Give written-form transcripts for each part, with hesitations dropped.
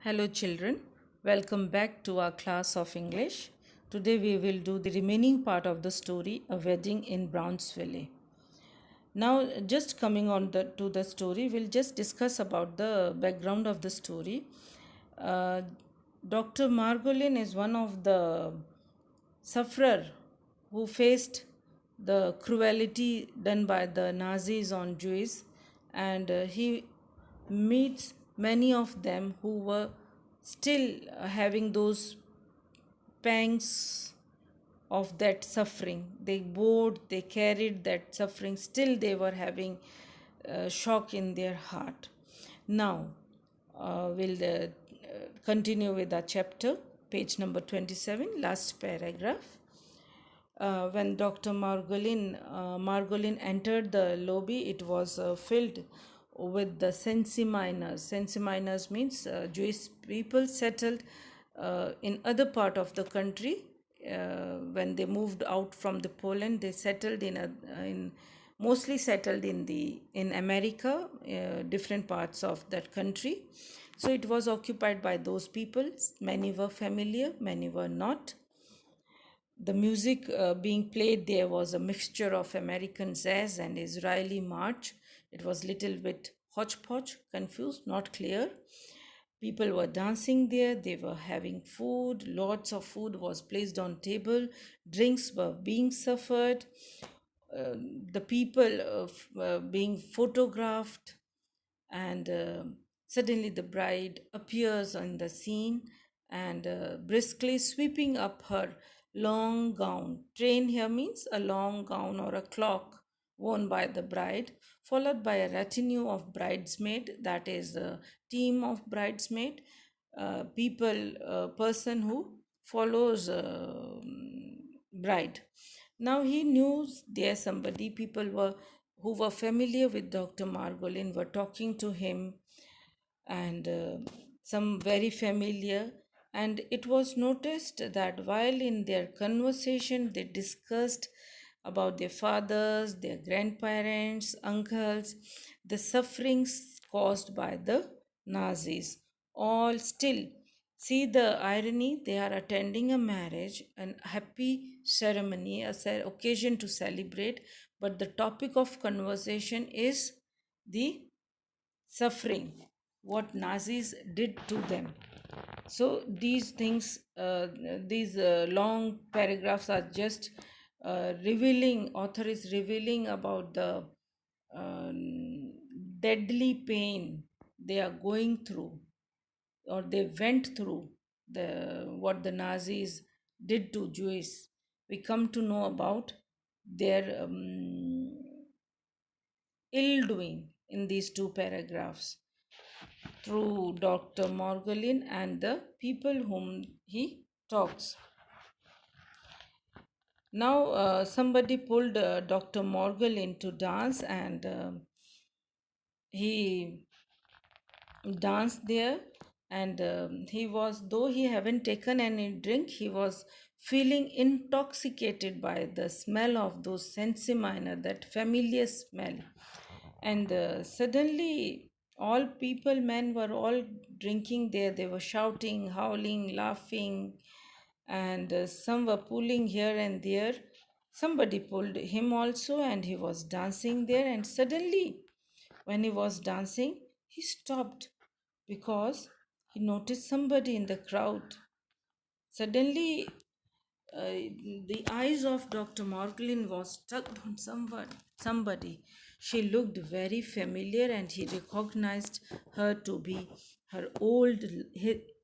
Hello, children. Welcome back to our class of English. Today we will do the remaining part of the story, A Wedding in Brownsville. Now, just coming on to the story, we'll just discuss about the background of the story. Uh, Dr. Margolin is one of the sufferer who faced the cruelty done by the Nazis on Jews, and he meets many of them who were still having those pangs of that suffering. They bore, they carried that suffering, still they were having shock in their heart. Now, we'll continue with our chapter, page number 27, last paragraph. When Dr. Margolin entered the lobby, it was filled with the Sensi miners. Sensi miners means Jewish people settled in other part of the country. When they moved out from the Poland, they settled in mostly settled in America, different parts of that country. So it was occupied by those people. Many were familiar, many were not. The music being played there was a mixture of American jazz and Israeli march. It was little bit hodgepodge, confused, not clear. People were dancing there, they were having food, lots of food was placed on table, drinks were being served, the people being photographed, and suddenly the bride appears on the scene and briskly sweeping up her long gown. Train here means a long gown or a cloak worn by the bride, followed by a retinue of bridesmaid, that is a team of bridesmaid, person who follows bride. Now he knew there somebody, people were who were familiar with Dr. Margolin were talking to him, and some very familiar. And it was noticed that while in their conversation they discussed about their fathers, their grandparents, uncles, the sufferings caused by the Nazis. All still, see the irony, they are attending a marriage, an happy ceremony, occasion to celebrate, but the topic of conversation is the suffering, what Nazis did to them. So these things, these long paragraphs are just revealing, author is revealing about the deadly pain they are going through, or they went through, the what the Nazis did to Jews. We come to know about their ill doing in these two paragraphs through Dr. Morgulin and the people whom he talks. Now, somebody pulled Dr. Morgulin to dance, and he danced there. And he was, though he haven't taken any drink, he was feeling intoxicated by the smell of those sensi minor, that familiar smell. And suddenly all people, men, were all drinking there. They were shouting, howling, laughing, and some were pulling here and there. Somebody pulled him also, and he was dancing there. And suddenly, when he was dancing, he stopped because he noticed somebody in the crowd. Suddenly, the eyes of Dr. Morglin was stuck on somebody. She looked very familiar, and he recognized her to be her old,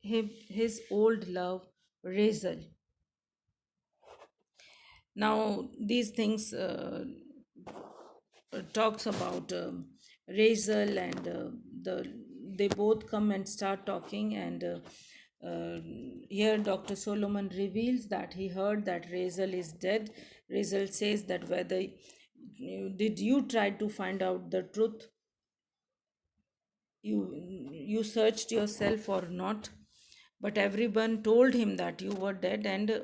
his old love, Razel. Now, these things talks about Razel, and they both come and start talking, and here Dr. Solomon reveals that he heard that Razel is dead. Razel says that whether did you try to find out the truth, you searched yourself or not, but everyone told him that you were dead, and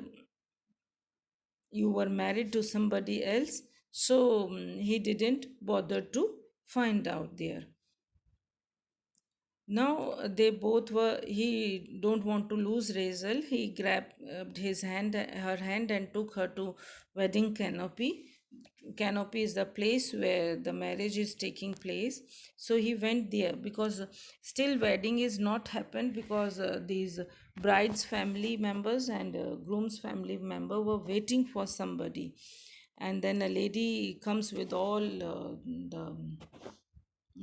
you were married to somebody else, so he didn't bother to find out there. Now they both were, he don't want to lose Razel. He grabbed his hand her hand and took her to wedding canopy. Canopy is the place where the marriage is taking place. So he went there because still wedding is not happened, because these bride's family members and groom's family member were waiting for somebody. And then a lady comes with all the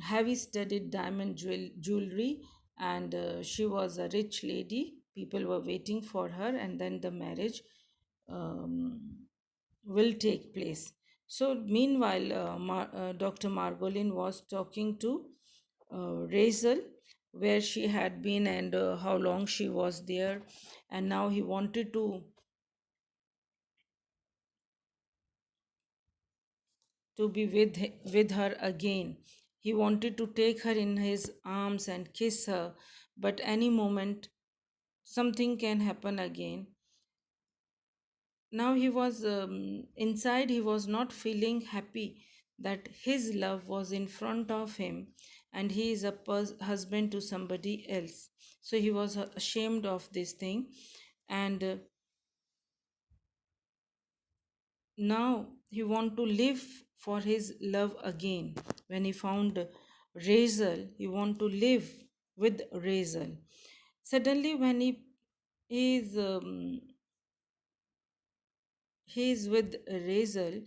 heavy studded diamond jewelry, and she was a rich lady. People were waiting for her, and then the marriage um, will take place. So meanwhile, Dr. Margolin was talking to Razel, where she had been and how long she was there, and now he wanted to be with her again. He wanted to take her in his arms and kiss her, but any moment something can happen again. Now he was inside, he was not feeling happy that his love was in front of him and he is a husband to somebody else. So he was ashamed of this thing, and now he want to live for his love again. When he found Razel, he want to live with Razel. Suddenly when he is with Razel,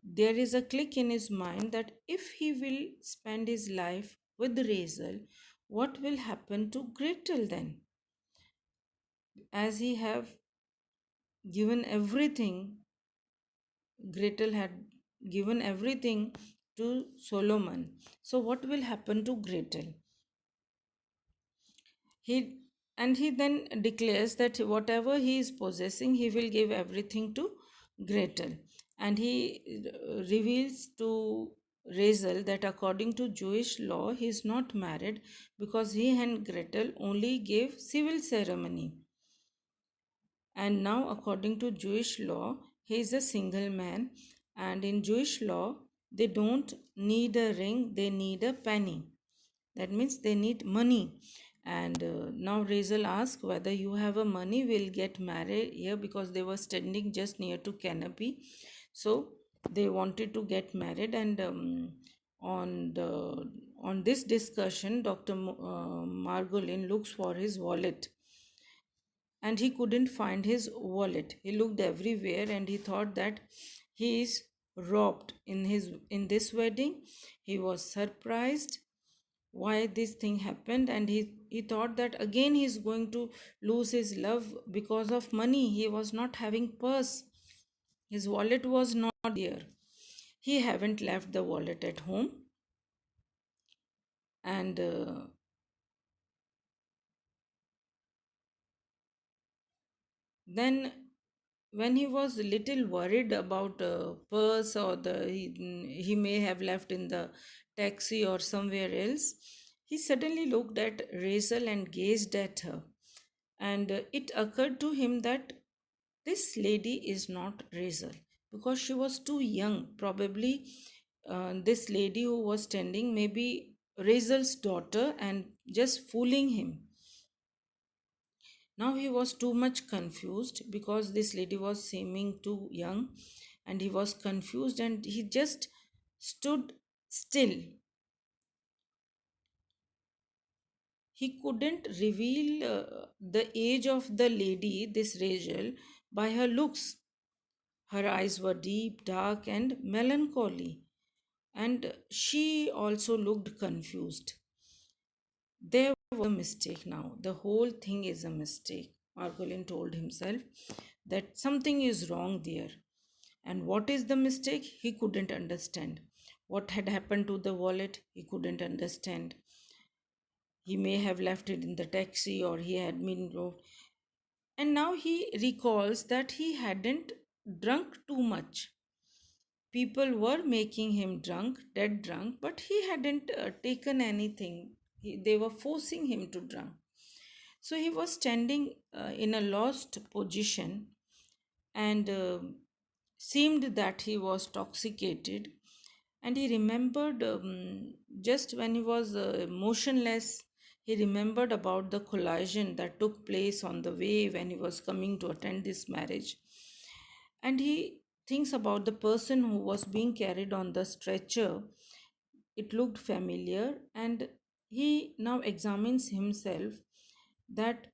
there is a click in his mind that if he will spend his life with Razel, what will happen to Gretel then? As he have given everything, Gretel had given everything to Solomon. So what will happen to Gretel? He he then declares that whatever he is possessing, he will give everything to Gretel. And he reveals to Razel that according to Jewish law, he is not married, because he and Gretel only gave civil ceremony. And now, according to Jewish law, he is a single man. And in Jewish law, they don't need a ring, they need a penny. That means they need money. And now Razel asked whether you have a money, we'll get married here, because they were standing just near to canopy. So they wanted to get married. And on the on this discussion, Dr. Margolin looks for his wallet, and he couldn't find his wallet. He looked everywhere and he thought that he is robbed in this wedding. He was surprised why this thing happened, and he thought that again he is going to lose his love because of money. He was not having purse, his wallet was not there. He haven't left the wallet at home. And then when he was a little worried about purse, or he may have left in the taxi or somewhere else, he suddenly looked at Rachel and gazed at her. And it occurred to him that this lady is not Rachel, because she was too young. Probably this lady who was standing may be Rachel's daughter and just fooling him. Now he was too much confused, because this lady was seeming too young, and he was confused and he just stood still. He couldn't reveal the age of the lady, this Rachel, by her looks. Her eyes were deep, dark, and melancholy, and she also looked confused. There was a mistake now. The whole thing is a mistake. Margolin told himself that something is wrong there. And what is the mistake? He couldn't understand. What had happened to the wallet? He couldn't understand. He may have left it in the taxi, or he had been robbed. And now he recalls that he hadn't drunk too much. People were making him drunk, dead drunk, but he hadn't taken anything. They were forcing him to drink. So he was standing in a lost position, and seemed that he was toxicated. And he remembered just when he was motionless, He remembered about the collision that took place on the way when he was coming to attend this marriage. And he thinks about the person who was being carried on the stretcher. It looked familiar, and he now examines himself that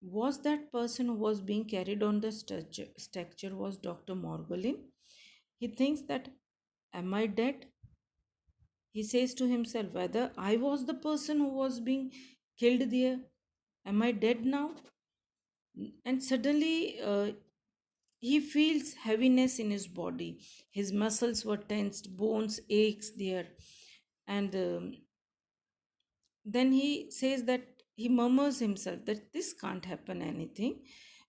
was that person who was being carried on the stretcher was Dr. Morgulin. He thinks that, am I dead? He says to himself, whether I was the person who was being killed there, am I dead now? And suddenly he feels heaviness in his body. His muscles were tensed, bones aches there, and then he says that he murmurs himself that this can't happen anything.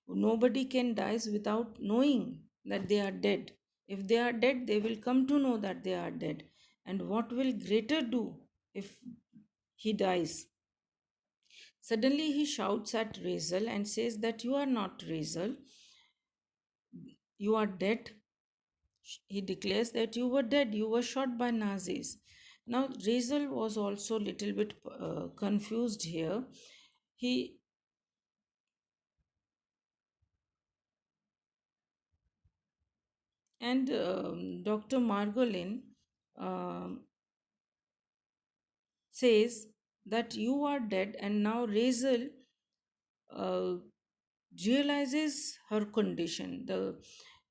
Nobody can die without knowing that they are dead. If they are dead, they will come to know that they are dead. And what will greater do if he dies? Suddenly he shouts at Razel and says that you are not Razel, you are dead. He declares that you were dead, you were shot by Nazis. Now Razel was also a little bit confused here. He and Dr. Margolin um, says that you are dead, and now Razel uh, realizes her condition.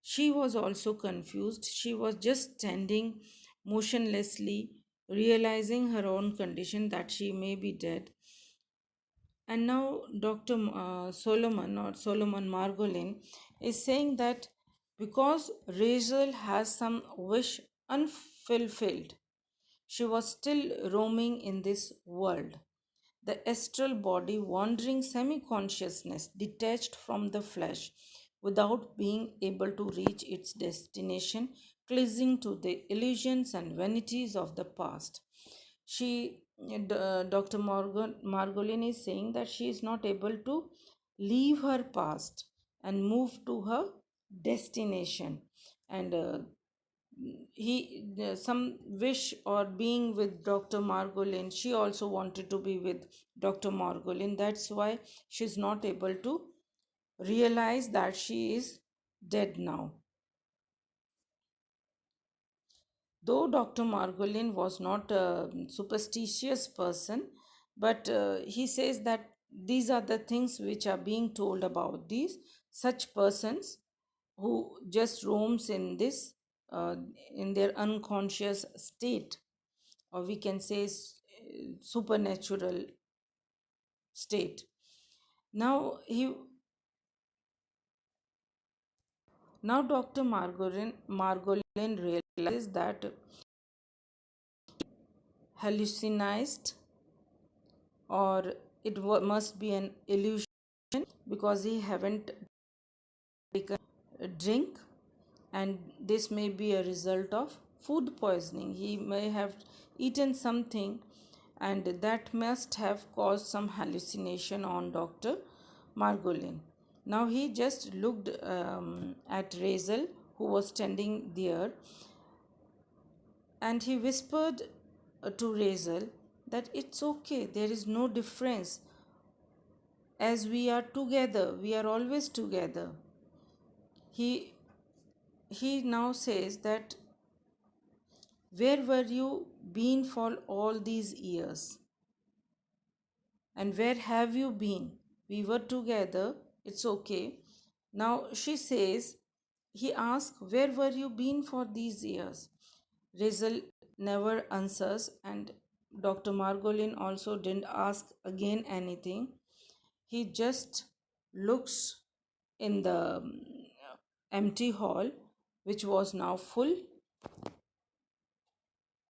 She was also confused. She was just standing motionlessly, realizing her own condition that she may be dead. And now Dr. Solomon or Solomon Margolin is saying that because Razel has some wish unfulfilled, she was still roaming in this world. The astral body wandering semi consciousness, detached from the flesh, without being able to reach its destination, clinging to the illusions and vanities of the past. Dr. Margolin is saying that she is not able to leave her past and move to her destination. And some wish or being with Dr. Margolin, she also wanted to be with Dr. Margolin. That's why she's not able to realize that she is dead now. Though Dr. Margolin was not a superstitious person, but he says that these are the things which are being told about these such persons who just roams in this uh, in their unconscious state, or we can say supernatural state. Now he now Dr. Margolin realizes that hallucinized, or must be an illusion because he haven't taken a drink, and this may be a result of food poisoning. He may have eaten something, and that must have caused some hallucination on Dr. Margolin. Now he just looked at Razel, who was standing there, and he whispered to Razel that it's okay, there is no difference. As we are together, we are always together. He he now says that where were you been for all these years? And where have you been? We were together, it's okay. Now she says, he asked, where were you been for these years? Rizal never answers, and Dr. Margolin also didn't ask again anything. He just looks in the empty hall, which was now full,